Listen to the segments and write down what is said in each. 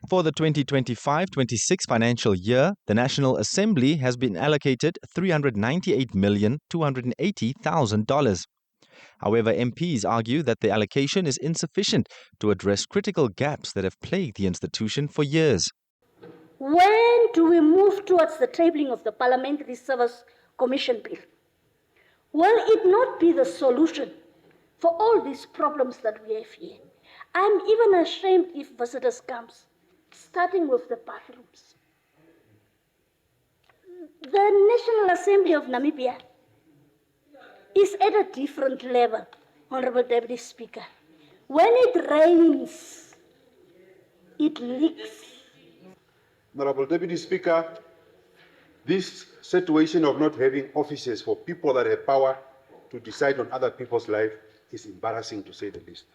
For the 2025-26 financial year, the National Assembly has been allocated $398,280,000. However, MPs argue that the allocation is insufficient to address critical gaps that have plagued the institution for years. When do we move towards the tabling of the Parliamentary Service Commission Bill? Will it not be the solution for all these problems that we have here? I'm even ashamed if visitors come, starting with the bathrooms. The National Assembly of Namibia is at a different level, Honorable Deputy Speaker. When it rains, it leaks. Honorable Deputy Speaker, this situation of not having offices for people that have power to decide on other people's life is embarrassing, to say the least.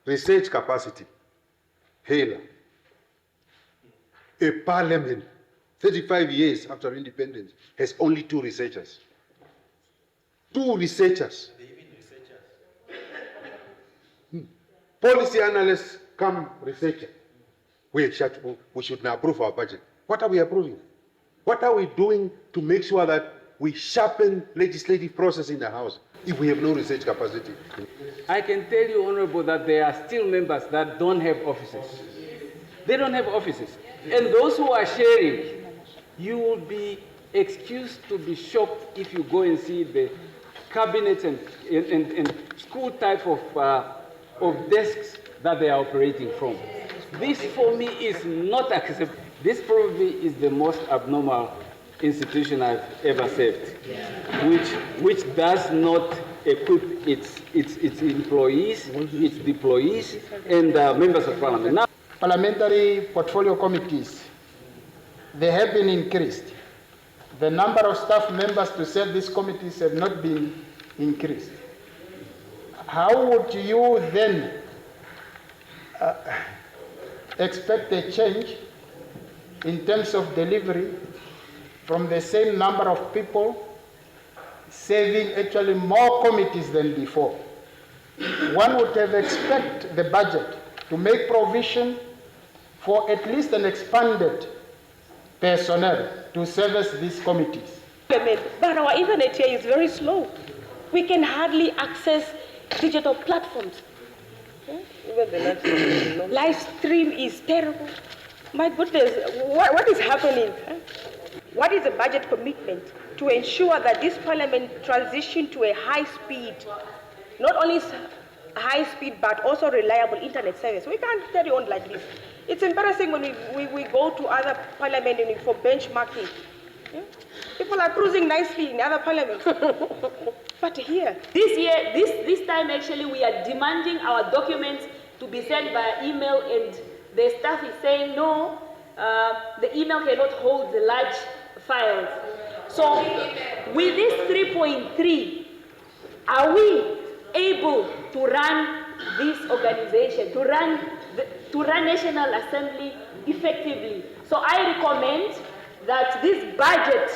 Research capacity, Hela, a parliament 35 years after independence has only 2 researchers. 2 researchers. Policy analysts come researcher. We should now approve our budget. What are we approving? What are we doing to make sure that we sharpen legislative process in the House if we have no research capacity? I can tell you, Honorable, that there are still members that don't have offices. They don't have offices. And those who are sharing, you will be excused to be shocked if you go and see the cabinets and school type of desks that they are operating from. This, for me, is not acceptable. This probably is the most abnormal institution I've ever served, which does not equip its employees, its deployees, and members of parliament. Now, parliamentary portfolio committees, they have been increased. The number of staff members to serve these committees have not been increased. How would you then expect a change in terms of delivery from the same number of people serving actually more committees than before? One would have expected the budget to make provision for at least an expanded personnel to service these committees. But our internet here is very slow. We can hardly access digital platforms. Even the live stream is terrible. My goodness, what is happening? What is the budget commitment to ensure that this parliament transition to a high speed, not only high speed but also reliable internet service? We can't carry on like this. It's embarrassing when we go to other parliaments for benchmarking. Yeah? People are cruising nicely in other parliaments. But here, this time actually we are demanding our documents to be sent via email, and the staff is saying no, the email cannot hold the large files. So with this 3.3, are we able to run this organization, to run National Assembly effectively? So I recommend that this budget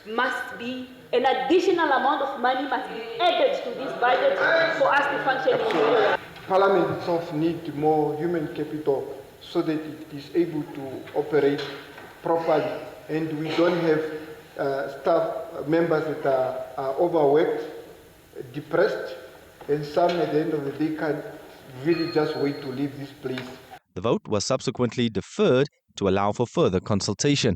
must be, an additional amount of money must be added to this budget for us to function in Nigeria. Parliament itself needs more human capital so that it is able to operate properly, and we don't have staff members that are overworked, depressed, and some at the end of the day can't really just wait to leave this place. The vote was subsequently deferred to allow for further consultation.